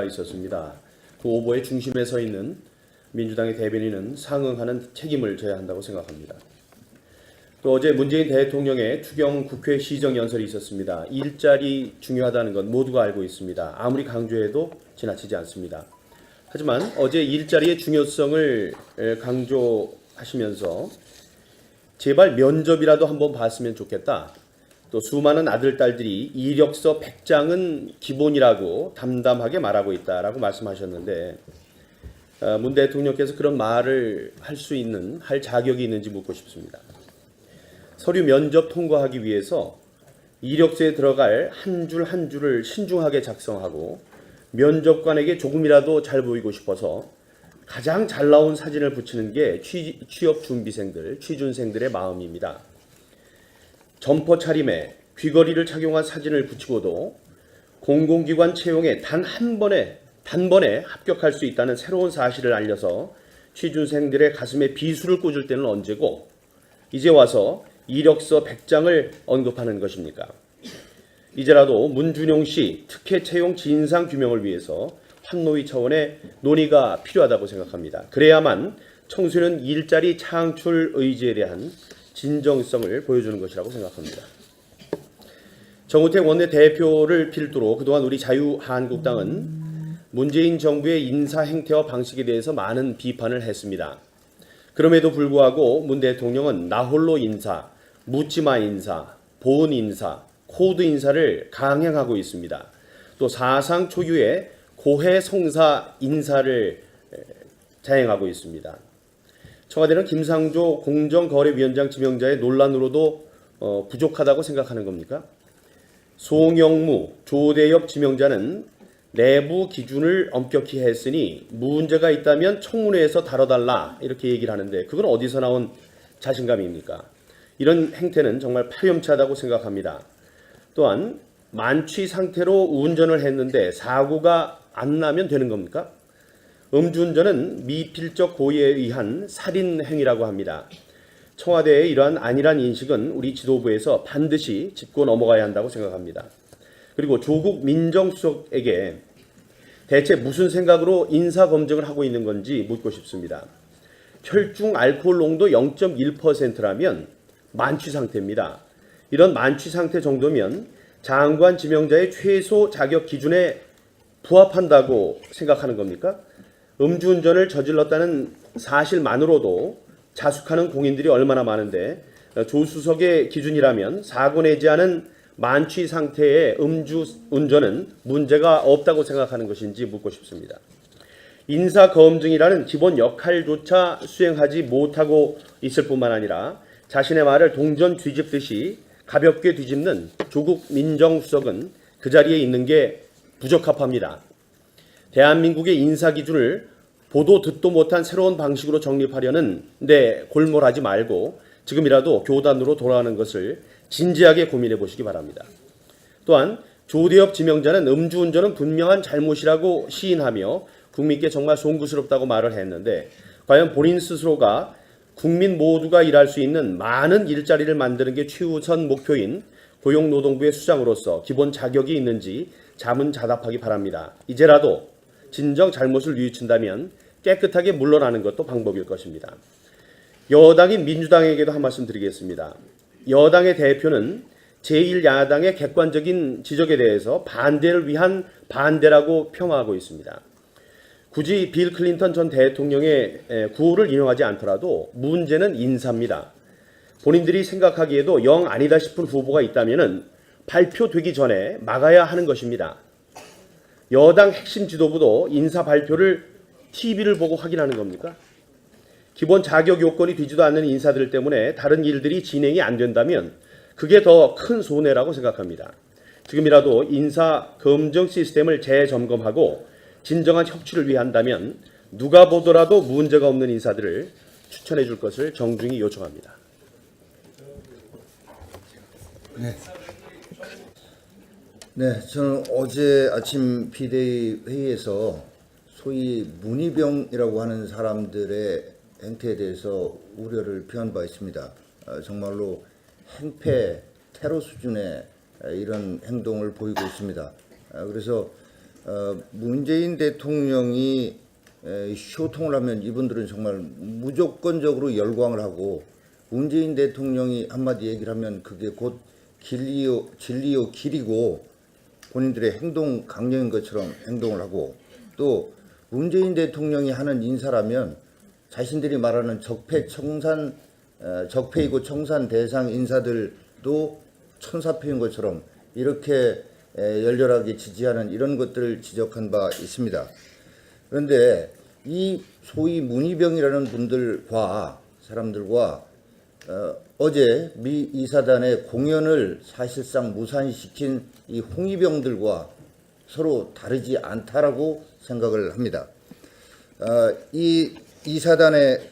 있었습니다. 그 오보의 중심에 서 있는 민주당의 대변인은 상응하는 책임을 져야 한다고 생각합니다. 또 어제 문재인 대통령의 추경 국회 시정연설이 있었습니다. 일자리 중요하다는 건 모두가 알고 있습니다. 아무리 강조해도 지나치지 않습니다. 하지만 어제 일자리의 중요성을 강조하시면서 제발 면접이라도 한번 봤으면 좋겠다. 또 수많은 아들, 딸들이 이력서 100장은 기본이라고 담담하게 말하고 있다라고 말씀하셨는데 문 대통령께서 그런 말을 할 자격이 있는지 묻고 싶습니다. 서류 면접 통과하기 위해서 이력서에 들어갈 한 줄 한 줄을 신중하게 작성하고 면접관에게 조금이라도 잘 보이고 싶어서 가장 잘 나온 사진을 붙이는 게 취업 준비생들, 취준생들의 마음입니다. 점퍼 차림에 귀걸이를 착용한 사진을 붙이고도 공공기관 채용에 단번에 합격할 수 있다는 새로운 사실을 알려서 취준생들의 가슴에 비수를 꽂을 때는 언제고 이제 와서 이력서 100장을 언급하는 것입니까? 이제라도 문준용 씨 특혜 채용 진상 규명을 위해서 환노위 차원의 논의가 필요하다고 생각합니다. 그래야만 청소년 일자리 창출 의지에 대한 진정성을 보여주는 것이라고 생각합니다. 정우택 원내대표를 필두로 그동안 우리 자유한국당은 문재인 정부의 인사 행태와 방식에 대해서 많은 비판을 했습니다. 그럼에도 불구하고 문 대통령은 나홀로 인사, 묻지마 인사, 보은 인사, 코드 인사를 강행하고 있습니다. 또 사상 초유의 고해성사 인사를 자행하고 있습니다. 청와대는 김상조 공정거래위원장 지명자의 논란으로도 부족하다고 생각하는 겁니까? 송영무, 조대엽 지명자는 내부 기준을 엄격히 했으니 문제가 있다면 청문회에서 다뤄달라 이렇게 얘기를 하는데 그건 어디서 나온 자신감입니까? 이런 행태는 정말 파렴치하다고 생각합니다. 또한 만취 상태로 운전을 했는데 사고가 안 나면 되는 겁니까? 음주운전은 미필적 고의에 의한 살인 행위라고 합니다. 청와대의 이러한 안일한 인식은 우리 지도부에서 반드시 짚고 넘어가야 한다고 생각합니다. 그리고 조국 민정수석에게 대체 무슨 생각으로 인사검증을 하고 있는 건지 묻고 싶습니다. 혈중 알코올 농도 0.1%라면 만취 상태입니다. 이런 만취 상태 정도면 장관 지명자의 최소 자격 기준에 부합한다고 생각하는 겁니까? 음주운전을 저질렀다는 사실만으로도 자숙하는 공인들이 얼마나 많은데 조 수석의 기준이라면 사고 내지 않은 만취 상태의 음주운전은 문제가 없다고 생각하는 것인지 묻고 싶습니다. 인사검증이라는 기본 역할조차 수행하지 못하고 있을 뿐만 아니라 자신의 말을 동전 뒤집듯이 가볍게 뒤집는 조국 민정수석은 그 자리에 있는 게 부적합합니다. 대한민국의 인사기준을 보도 듣도 못한 새로운 방식으로 정립하려는 데 골몰하지 말고 지금이라도 교단으로 돌아가는 것을 진지하게 고민해 보시기 바랍니다. 또한 조대엽 지명자는 음주운전은 분명한 잘못이라고 시인하며 국민께 정말 송구스럽다고 말을 했는데 과연 본인 스스로가 국민 모두가 일할 수 있는 많은 일자리를 만드는 게 최우선 목표인 고용노동부의 수장으로서 기본 자격이 있는지 자문자답하기 바랍니다. 이제라도 진정 잘못을 뉘우친다면 깨끗하게 물러나는 것도 방법일 것입니다. 여당인 민주당에게도 한 말씀 드리겠습니다. 여당의 대표는 제1야당의 객관적인 지적에 대해서 반대를 위한 반대라고 폄하하고 있습니다. 굳이 빌 클린턴 전 대통령의 구호를 인용하지 않더라도 문제는 인사입니다. 본인들이 생각하기에도 영 아니다 싶은 후보가 있다면 발표되기 전에 막아야 하는 것입니다. 여당 핵심 지도부도 인사 발표를 TV를 보고 확인하는 겁니까? 기본 자격 요건이 되지도 않는 인사들 때문에 다른 일들이 진행이 안 된다면 그게 더 큰 손해라고 생각합니다. 지금이라도 인사 검증 시스템을 재점검하고 진정한 혁신을 위한다면 누가 보더라도 문제가 없는 인사들을 추천해 줄 것을 정중히 요청합니다. 네, 저는 어제 아침 비대위 회의에서 소위 문희병이라고 하는 사람들의 행태에 대해서 우려를 표한 바 있습니다. 정말로 행패, 테러 수준의 이런 행동을 보이고 있습니다. 그래서 문재인 대통령이 소통을 하면 이분들은 정말 무조건적으로 열광을 하고, 문재인 대통령이 한마디 얘기를 하면 그게 곧 진리요 길이고 본인들의 행동 강령인 것처럼 행동을 하고, 또 문재인 대통령이 하는 인사라면 자신들이 말하는 적폐이고 청산 대상 인사들도 천사표인 것처럼 이렇게 열렬하게 지지하는 이런 것들을 지적한 바 있습니다. 그런데 이 소위 문희병이라는 사람들과 어제 미 이사단의 공연을 사실상 무산시킨 이 홍위병들과 서로 다르지 않다라고 생각을 합니다. 이 이사단의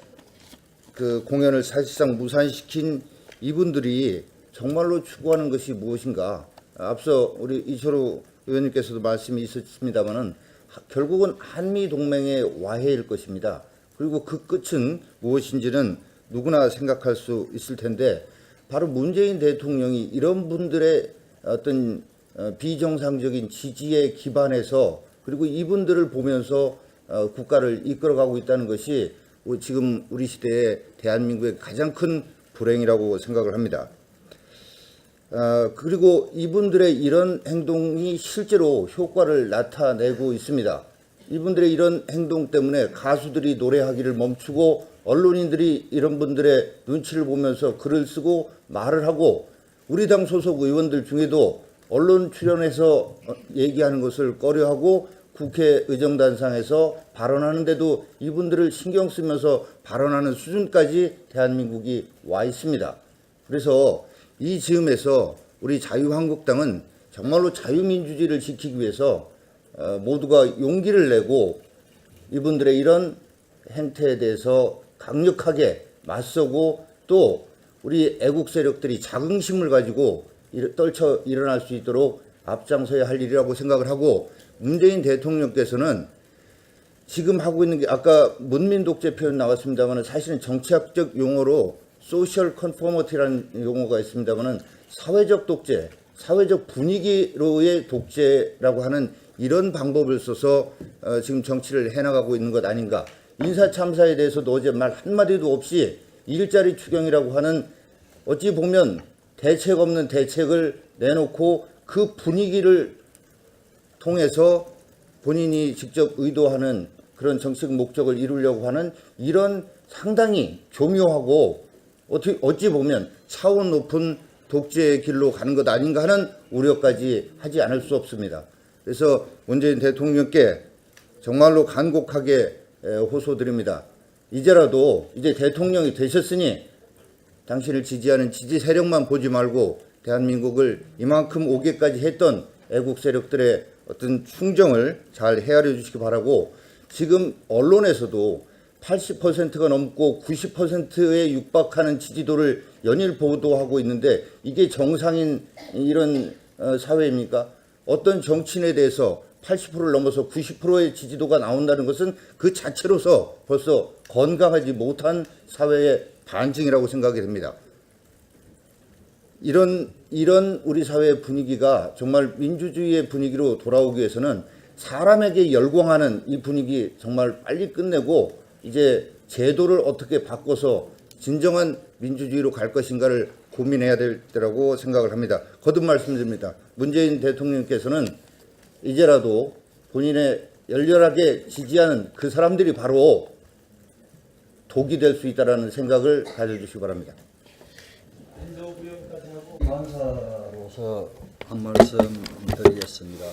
그 공연을 사실상 무산시킨 이분들이 정말로 추구하는 것이 무엇인가? 앞서 우리 이철우 의원님께서도 말씀이 있었습니다마는 결국은 한미 동맹의 와해일 것입니다. 그리고 그 끝은 무엇인지는 누구나 생각할 수 있을 텐데, 바로 문재인 대통령이 이런 분들의 어떤 비정상적인 지지에 기반해서, 그리고 이분들을 보면서 국가를 이끌어가고 있다는 것이 지금 우리 시대의 대한민국의 가장 큰 불행이라고 생각을 합니다. 그리고 이분들의 이런 행동이 실제로 효과를 나타내고 있습니다. 이분들의 이런 행동 때문에 가수들이 노래하기를 멈추고, 언론인들이 이런 분들의 눈치를 보면서 글을 쓰고 말을 하고, 우리 당 소속 의원들 중에도 언론 출연해서 얘기하는 것을 꺼려하고 국회 의정단상에서 발언하는데도 이분들을 신경 쓰면서 발언하는 수준까지 대한민국이 와 있습니다. 그래서 이 즈음에서 우리 자유한국당은 정말로 자유민주주의를 지키기 위해서 모두가 용기를 내고 이분들의 이런 행태에 대해서 강력하게 맞서고, 또 우리 애국 세력들이 자긍심을 가지고 떨쳐 일어날 수 있도록 앞장서야 할 일이라고 생각을 하고, 문재인 대통령께서는 지금 하고 있는 게, 아까 문민 독재 표현 나왔습니다만 사실은 정치학적 용어로 소셜 컨포머티라는 용어가 있습니다만 사회적 독재, 사회적 분위기로의 독재라고 하는 이런 방법을 써서 지금 정치를 해나가고 있는 것 아닌가. 인사참사에 대해서도 어제 말 한마디도 없이 일자리 추경이라고 하는, 어찌 보면 대책 없는 대책을 내놓고 그 분위기를 통해서 본인이 직접 의도하는 그런 정책 목적을 이루려고 하는 이런 상당히 교묘하고 어찌 보면 차원 높은 독재의 길로 가는 것 아닌가 하는 우려까지 하지 않을 수 없습니다. 그래서 문재인 대통령께 정말로 간곡하게 호소드립니다. 이제라도 이제 대통령이 되셨으니 당신을 지지하는 지지 세력만 보지 말고 대한민국을 이만큼 오게까지 했던 애국 세력들의 어떤 충정을 잘 헤아려 주시기 바라고, 지금 언론에서도 80%가 넘고 90%에 육박하는 지지도를 연일 보도하고 있는데, 이게 정상인 이런 사회입니까? 어떤 정치인에 대해서 80%를 넘어서 90%의 지지도가 나온다는 것은 그 자체로서 벌써 건강하지 못한 사회의 반증이라고 생각이 됩니다. 이런 우리 사회의 분위기가 정말 민주주의의 분위기로 돌아오기 위해서는 사람에게 열광하는 이 분위기 정말 빨리 끝내고, 이제 제도를 어떻게 바꿔서 진정한 민주주의로 갈 것인가를 고민해야 될 때라고 생각을 합니다. 거듭 말씀드립니다. 문재인 대통령께서는 이제라도 본인의 열렬하게 지지하는 그 사람들이 바로 독이 될 수 있다는 생각을 가져주시기 바랍니다. 간사로서 한 말씀 드리겠습니다.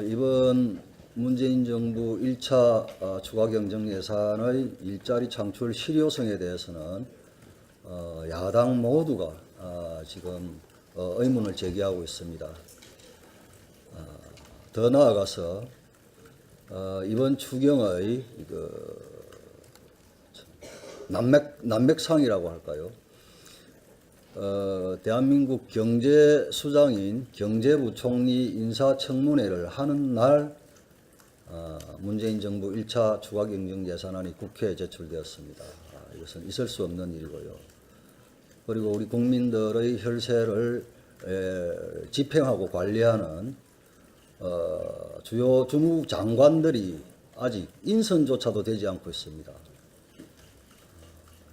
이번 문재인 정부 1차 추가 경정 예산의 일자리 창출 실효성에 대해서는 야당 모두가 지금 의문을 제기하고 있습니다. 더 나아가서 이번 추경의 난맥상이라고 할까요? 대한민국 경제수장인 경제부총리 인사청문회를 하는 날 문재인 정부 1차 추가경정 예산안이 국회에 제출되었습니다. 이것은 있을 수 없는 일이고요. 그리고 우리 국민들의 혈세를 집행하고 관리하는 주요 주무 장관들이 아직 인선조차도 되지 않고 있습니다.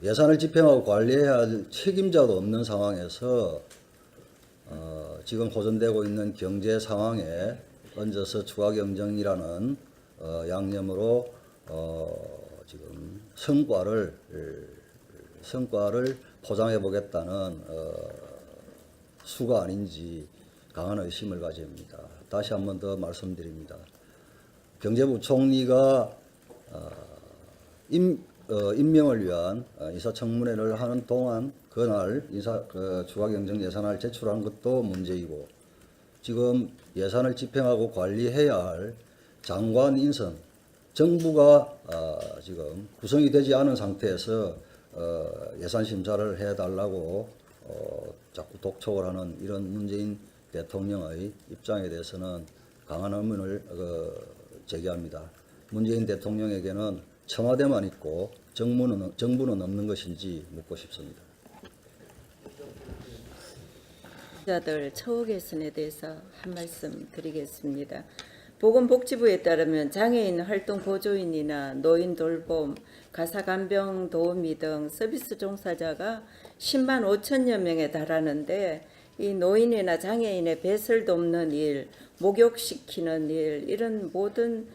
예산을 집행하고 관리해야 할 책임자도 없는 상황에서 지금 호전되고 있는 경제 상황에 얹어서 추가경정이라는 양념으로 지금 성과를 포장해 보겠다는 수가 아닌지 강한 의심을 가집니다. 다시 한 번 더 말씀드립니다. 경제부총리가 임명을 위한 인사청문회를 하는 동안 그날 추가경정 예산을 제출한 것도 문제이고, 지금 예산을 집행하고 관리해야 할 장관 인선, 정부가 지금 구성이 되지 않은 상태에서 예산 심사를 해달라고 자꾸 독촉을 하는 이런 문재인 대통령의 입장에 대해서는 강한 의문을 제기합니다. 문재인 대통령에게는 청와대만 있고 정부는 없는 것인지 묻고 싶습니다. 자들 처우 개선에 대해서 한 말씀 드리겠습니다. 보건복지부에 따르면 장애인 활동 보조인이나 노인 돌봄, 가사간병 도우미 등 서비스 종사자가 10만 5천여 명에 달하는데, 이 노인이나 장애인의 배설 돕는 일, 목욕시키는 일, 이런 모든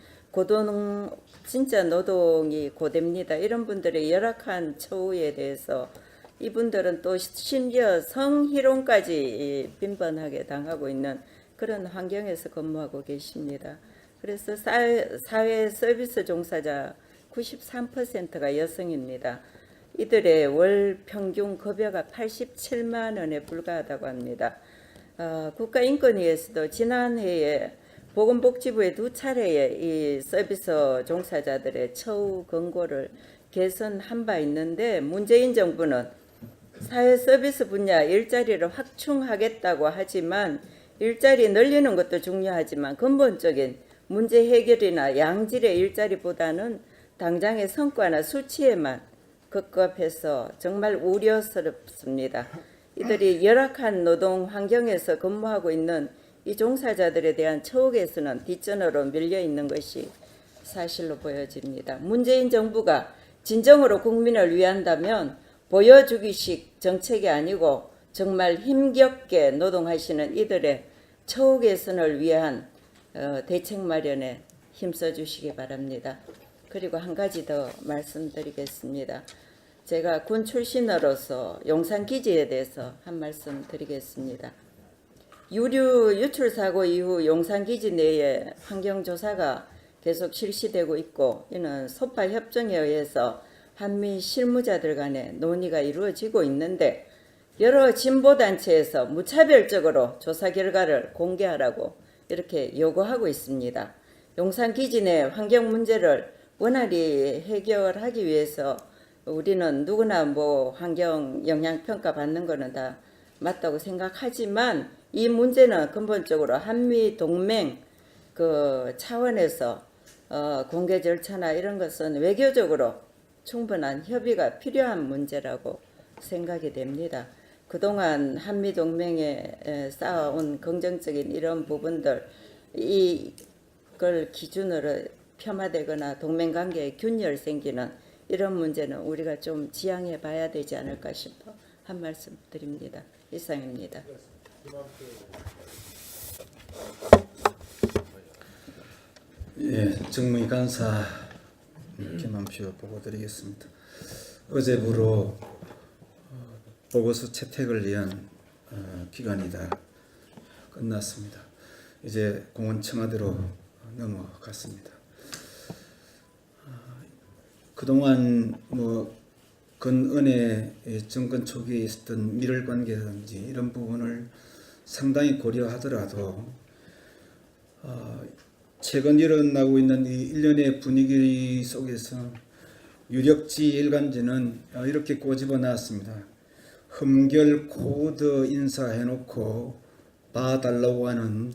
진짜 노동이 고됩니다. 이런 분들의 열악한 처우에 대해서 이분들은 또 심지어 성희롱까지 빈번하게 당하고 있는 그런 환경에서 근무하고 계십니다. 그래서 사회 서비스 종사자 93%가 여성입니다. 이들의 월 평균 급여가 87만 원에 불과하다고 합니다. 국가인권위에서도 지난해에 보건복지부에 2차례에 이 서비스 종사자들의 처우 권고를 개선한 바 있는데, 문재인 정부는 사회 서비스 분야 일자리를 확충하겠다고 하지만, 일자리 늘리는 것도 중요하지만 근본적인 문제 해결이나 양질의 일자리보다는 당장의 성과나 수치에만 급급해서 정말 우려스럽습니다. 이들이 열악한 노동 환경에서 근무하고 있는 이 종사자들에 대한 처우 개선은 뒷전으로 밀려 있는 것이 사실로 보여집니다. 문재인 정부가 진정으로 국민을 위한다면 보여주기식 정책이 아니고 정말 힘겹게 노동하시는 이들의 처우 개선을 위한 대책 마련에 힘써 주시기 바랍니다. 그리고 한 가지 더 말씀드리겠습니다. 제가 군 출신으로서 용산기지에 대해서 한 말씀 드리겠습니다. 유류 유출 사고 이후 용산기지 내에 환경조사가 계속 실시되고 있고, 이는 소파 협정에 의해서 한미 실무자들 간의 논의가 이루어지고 있는데, 여러 진보단체에서 무차별적으로 조사 결과를 공개하라고 이렇게 요구하고 있습니다. 용산기지 내 환경 문제를 원활히 해결하기 위해서 우리는 누구나 환경 영향평가 받는 거는 다 맞다고 생각하지만, 이 문제는 근본적으로 한미 동맹 차원에서 공개 절차나 이런 것은 외교적으로 충분한 협의가 필요한 문제라고 생각이 됩니다. 그동안 한미 동맹에 쌓아온 긍정적인 이런 부분들, 이걸 기준으로 폄하되거나 동맹관계에 균열 생기는 이런 문제는 우리가 좀 지양해 봐야 되지 않을까 싶어 한 말씀 드립니다. 이상입니다. 예, 정무위 간사 김한표 보고 드리겠습니다. 어제부로 보고서 채택을 위한 기간이 다 끝났습니다. 이제 공원 청와대로 넘어갔습니다. 그동안 근은혜 정권 초기에 있었던 밀월 관계라든지 이런 부분을 상당히 고려하더라도 최근 일어나고 있는 이 일련의 분위기 속에서 유력지 일간지는 이렇게 꼬집어 놨습니다. 흠결 코드 인사해놓고 봐달라고 하는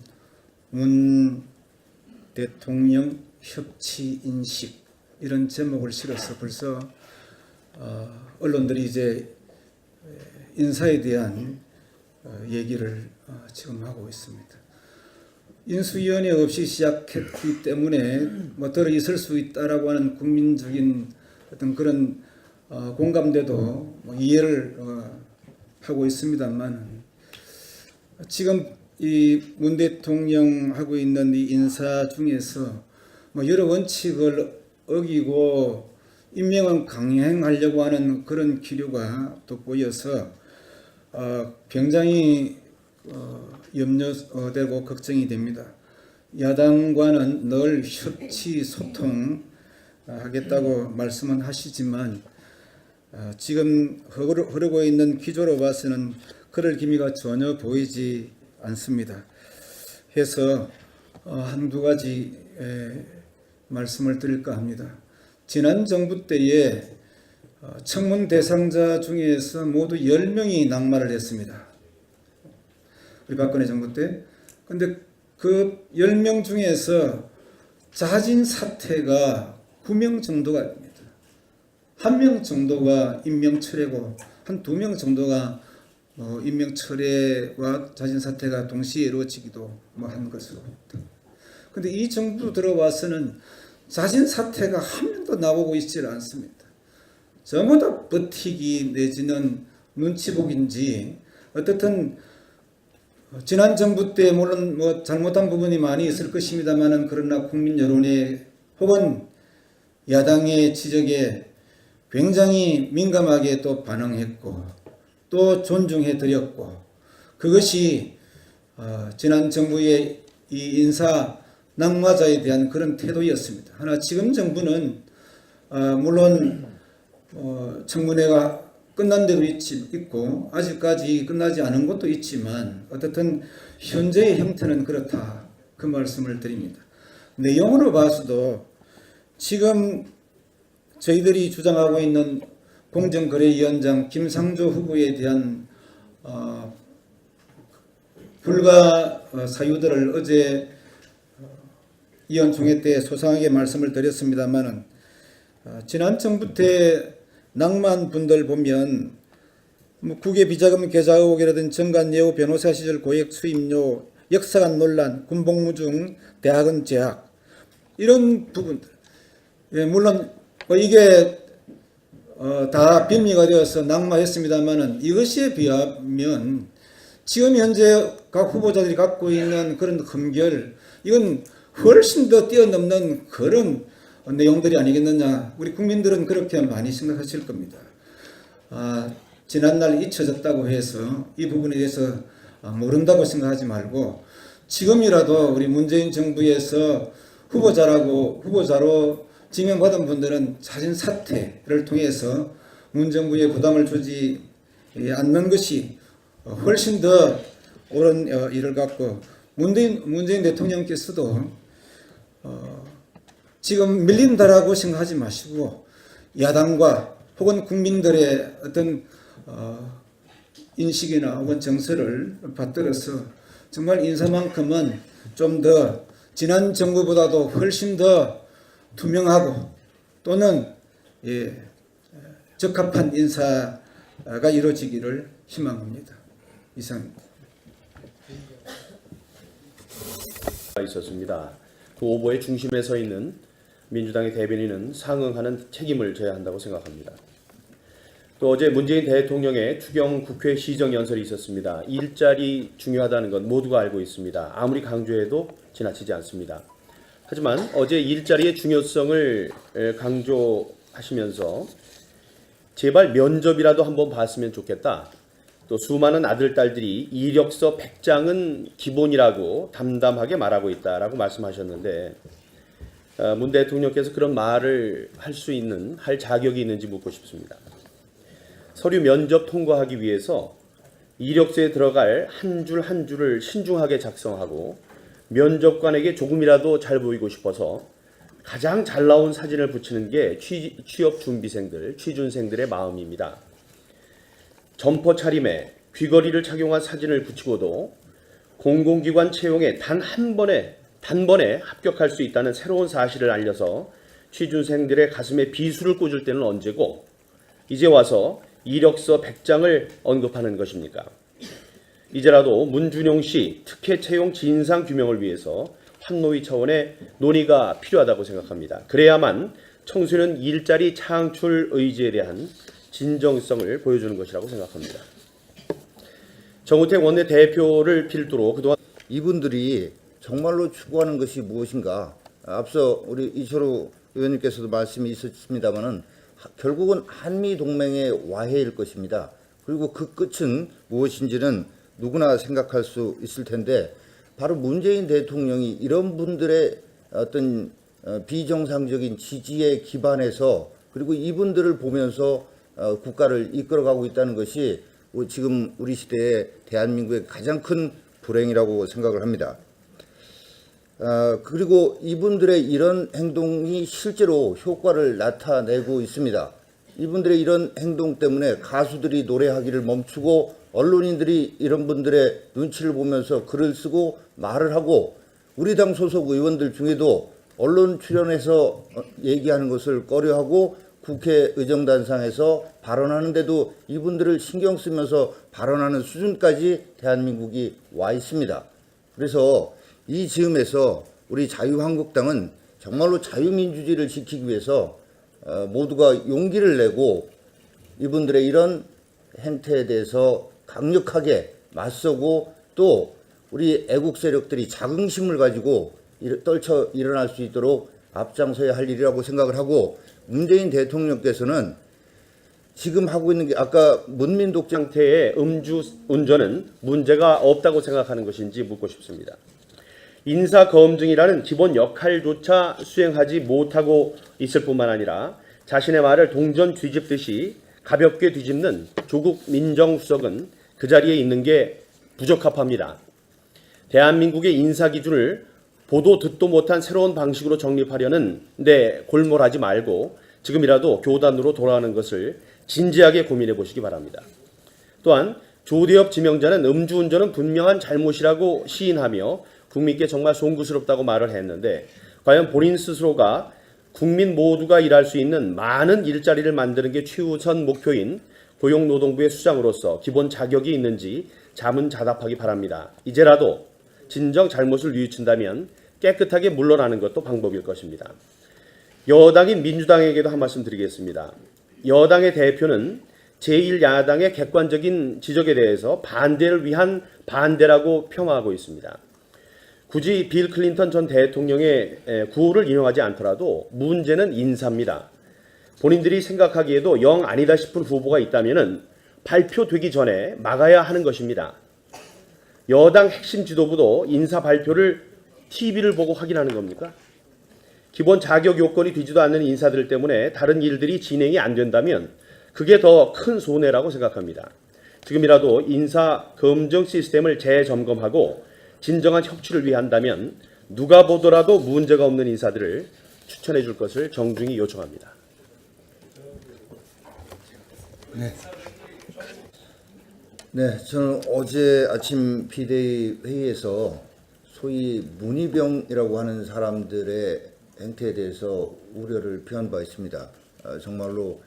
문 대통령 협치 인식, 이런 제목을 실어서 벌써 언론들이 이제 인사에 대한 얘기를 지금 하고 있습니다. 인수위원회 없이 시작했기 때문에 뭐 들어 있을 수 있다라고 하는 국민적인 어떤 그런 공감대도 뭐 이해를 하고 있습니다만, 지금 이 문 대통령 하고 있는 이 인사 중에서 뭐 여러 원칙을 어기고 임명은 강행하려고 하는 그런 기류가 또 보여서 굉장히 염려되고 걱정이 됩니다. 야당과는 늘 협치 소통하겠다고 말씀은 하시지만 지금 흐르고 있는 기조로 봐서는 그럴 기미가 전혀 보이지 않습니다. 해서 한두 가지 말씀을 드릴까 합니다. 지난 정부 때에 청문 대상자 중에서 모두 10명이 낙마를 했습니다. 우리 박근혜 정부 때. 근데 그 10명 중에서 자진 사퇴가 9명 정도가 됩니다. 1명 정도가 임명 철회고 한 2명 정도가 임명 철회와 자진 사퇴가 동시에 이루어지기도 한 것으로 봅니다. 근데 이 정부 들어와서는 자진 사퇴가 한 명도 나오고 있지 않습니다. 전부 다 버티기 내지는 눈치 보기인지 어떻든 지난 정부 때 물론 뭐 잘못한 부분이 많이 있을 것입니다만은, 그러나 국민 여론에 혹은 야당의 지적에 굉장히 민감하게 또 반응했고 또 존중해 드렸고, 그것이 지난 정부의 이 인사 낙마자에 대한 그런 태도였습니다. 하나 지금 정부는 물론 청문회가 끝난 데도 있고 아직까지 끝나지 않은 것도 있지만 어떻든 현재의 형태는 그렇다, 그 말씀을 드립니다. 내용으로 봐서도 지금 저희들이 주장하고 있는 공정거래위원장 김상조 후보에 대한 불가 사유들을 어제 의원총회 때 소상하게 말씀을 드렸습니다만은, 지난 정부 때 낭만 분들 보면 뭐 국외 비자금 계좌 의혹이라든지 정관 예우 변호사 시절 고액 수임료, 역사관 논란, 군복무 중 대학은 재학, 이런 부분들, 물론 뭐 이게 다 빌미가 되어서 낙마했습니다만은, 이것에 비하면 지금 현재 각 후보자들이 갖고 있는 그런 흠결, 이건 훨씬 더 뛰어넘는 그런 내용들이 아니겠느냐. 우리 국민들은 그렇게 많이 생각하실 겁니다. 지난날 잊혀졌다고 해서 이 부분에 대해서 모른다고 생각하지 말고, 지금이라도 우리 문재인 정부에서 후보자로 지명받은 분들은 자진 사퇴를 통해서 문 정부에 부담을 주지 않는 것이 훨씬 더 옳은 일을 갖고, 문재인 대통령께서도 지금 밀린다라고 생각하지 마시고 야당과 혹은 국민들의 어떤 인식이나 혹은 정서를 받들어서 정말 인사만큼은 좀 더 지난 정부보다도 훨씬 더 투명하고 또는 적합한 인사가 이루어지기를 희망합니다. 이상입니다. 있었습니다. 그 오보의 중심에 서 있는 민주당의 대변인은 상응하는 책임을 져야 한다고 생각합니다. 또 어제 문재인 대통령의 추경 국회 시정연설이 있었습니다. 일자리 중요하다는 건 모두가 알고 있습니다. 아무리 강조해도 지나치지 않습니다. 하지만 어제 일자리의 중요성을 강조하시면서 제발 면접이라도 한번 봤으면 좋겠다. 또 수많은 아들, 딸들이 이력서 100장은 기본이라고 담담하게 말하고 있다라고 말씀하셨는데, 문 대통령께서 그런 말을 할 자격이 있는지 묻고 싶습니다. 서류 면접 통과하기 위해서 이력서에 들어갈 한 줄 한 줄을 신중하게 작성하고 면접관에게 조금이라도 잘 보이고 싶어서 가장 잘 나온 사진을 붙이는 게 취업 준비생들, 취준생들의 마음입니다. 점퍼 차림에 귀걸이를 착용한 사진을 붙이고도 공공기관 채용에 단번에 합격할 수 있다는 새로운 사실을 알려서 취준생들의 가슴에 비수를 꽂을 때는 언제고 이제 와서 이력서 100장을 언급하는 것입니까? 이제라도 문준용 씨 특혜 채용 진상 규명을 위해서 환노위 차원의 논의가 필요하다고 생각합니다. 그래야만 청소년 일자리 창출 의지에 대한 진정성을 보여주는 것이라고 생각합니다. 정우택 원내대표를 필두로 그동안 이분들이 정말로 추구하는 것이 무엇인가? 앞서 우리 이철우 의원님께서도 말씀이 있었습니다마는 결국은 한미 동맹의 와해일 것입니다. 그리고 그 끝은 무엇인지는 누구나 생각할 수 있을 텐데 바로 문재인 대통령이 이런 분들의 어떤 비정상적인 지지에 기반해서 그리고 이분들을 보면서 국가를 이끌어가고 있다는 것이 지금 우리 시대의 대한민국의 가장 큰 불행이라고 생각을 합니다. 그리고 이분들의 이런 행동이 실제로 효과를 나타내고 있습니다. 이분들의 이런 행동 때문에 가수들이 노래하기를 멈추고 언론인들이 이런 분들의 눈치를 보면서 글을 쓰고 말을 하고 우리 당 소속 의원들 중에도 언론 출연해서 얘기하는 것을 꺼려하고 국회 의정단상에서 발언하는데도 이분들을 신경 쓰면서 발언하는 수준까지 대한민국이 와 있습니다. 그래서 이 즈음에서 우리 자유한국당은 정말로 자유민주주의를 지키기 위해서 모두가 용기를 내고 이분들의 이런 행태에 대해서 강력하게 맞서고 또 우리 애국 세력들이 자긍심을 가지고 떨쳐 일어날 수 있도록 앞장서야 할 일이라고 생각을 하고 문재인 대통령께서는 지금 하고 있는 게 아까 문민 독재 상태의 음주 운전은 문제가 없다고 생각하는 것인지 묻고 싶습니다. 인사 검증이라는 기본 역할조차 수행하지 못하고 있을 뿐만 아니라 자신의 말을 동전 뒤집듯이 가볍게 뒤집는 조국 민정수석은 그 자리에 있는 게 부적합합니다. 대한민국의 인사 기준을 보도 듣도 못한 새로운 방식으로 정립하려는 데 골몰하지 말고 지금이라도 교단으로 돌아가는 것을 진지하게 고민해 보시기 바랍니다. 또한 조대엽 지명자는 음주운전은 분명한 잘못이라고 시인하며 국민께 정말 송구스럽다고 말을 했는데 과연 본인 스스로가 국민 모두가 일할 수 있는 많은 일자리를 만드는 게 최우선 목표인 고용노동부의 수장으로서 기본 자격이 있는지 자문자답하기 바랍니다. 이제라도 진정 잘못을 뉘우친다면 깨끗하게 물러나는 것도 방법일 것입니다. 여당인 민주당에게도 한 말씀 드리겠습니다. 여당의 대표는 제1야당의 객관적인 지적에 대해서 반대를 위한 반대라고 폄하하고 있습니다. 굳이 빌 클린턴 전 대통령의 구호를 인용하지 않더라도 문제는 인사입니다. 본인들이 생각하기에도 영 아니다 싶은 후보가 있다면 발표되기 전에 막아야 하는 것입니다. 여당 핵심 지도부도 인사 발표를 TV를 보고 확인하는 겁니까? 기본 자격 요건이 되지도 않는 인사들 때문에 다른 일들이 진행이 안 된다면 그게 더 큰 손해라고 생각합니다. 지금이라도 인사 검증 시스템을 재점검하고 진정한 혁신을 위한다면 누가 보더라도 문제가 없는 인사들을 추천해 줄 것을 정중히 요청합니다. 네, 저는 어제 아침 비대위 회의에서 소위 문희병이라고 하는 사람들의 행태에 대해서 우려를 표한 바 있습니다. 정말로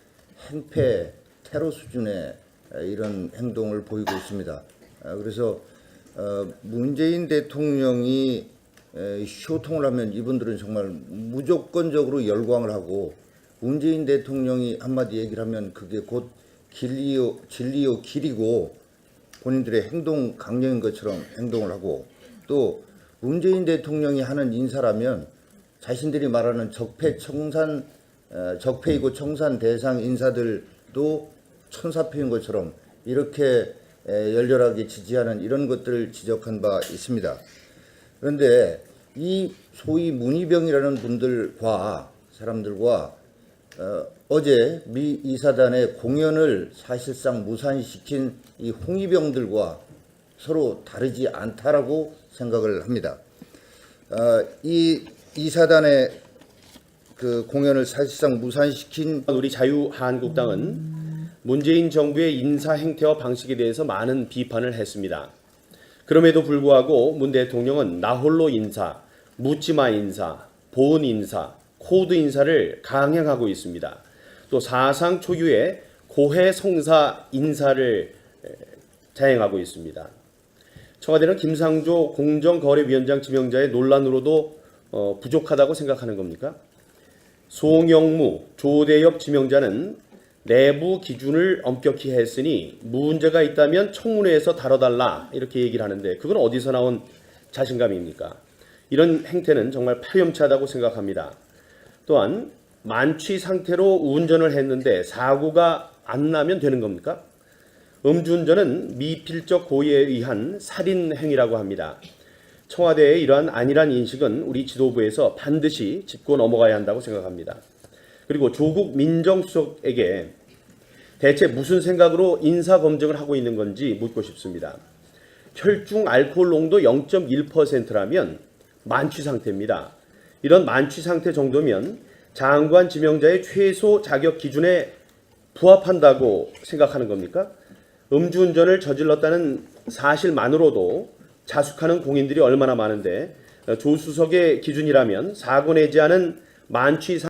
행패, 테러 수준의 이런 행동을 보이고 있습니다. 그래서 문재인 대통령이 소통을 하면 이분들은 정말 무조건적으로 열광을 하고 문재인 대통령이 한마디 얘기를 하면 그게 곧 진리요 길이고 본인들의 행동 강령인 것처럼 행동을 하고 또 문재인 대통령이 하는 인사라면 자신들이 말하는 적폐이고 청산 대상 인사들도 천사표인 것처럼 이렇게 열렬하게 지지하는 이런 것들을 지적한 바 있습니다. 그런데 이 소위 문희병이라는 사람들과 어제 미 이사단의 공연을 사실상 무산시킨 이 홍위병들과 서로 다르지 않다라고 생각을 합니다. 이 이사단의 그 공연을 사실상 무산시킨 우리 자유한국당은 문재인 정부의 인사 행태와 방식에 대해서 많은 비판을 했습니다. 그럼에도 불구하고 문 대통령은 나홀로 인사, 묻지마 인사, 보은 인사, 코드 인사를 강행하고 있습니다. 또 사상 초유의 고해 성사 인사를 자행하고 있습니다. 청와대는 김상조 공정거래위원장 지명자의 논란으로도 부족하다고 생각하는 겁니까? 송영무, 조대엽 지명자는 내부 기준을 엄격히 했으니 문제가 있다면 청문회에서 다뤄달라 이렇게 얘기를 하는데 그건 어디서 나온 자신감입니까? 이런 행태는 정말 파렴치하다고 생각합니다. 또한 만취 상태로 운전을 했는데 사고가 안 나면 되는 겁니까? 음주운전은 미필적 고의에 의한 살인 행위라고 합니다. 청와대의 이러한 안일한 인식은 우리 지도부에서 반드시 짚고 넘어가야 한다고 생각합니다. 그리고 조국 민정수석에게 대체 무슨 생각으로 인사검증을 하고 있는 건지 묻고 싶습니다. 혈중 알코올 농도 0.1%라면 만취 상태입니다. 이런 만취 상태 정도면 장관 지명자의 최소 자격 기준에 부합한다고 생각하는 겁니까? 음주운전을 저질렀다는 사실만으로도 자숙하는 공인들이 얼마나 많은데 조 수석의 기준이라면 사고 내지 않은 만취 상태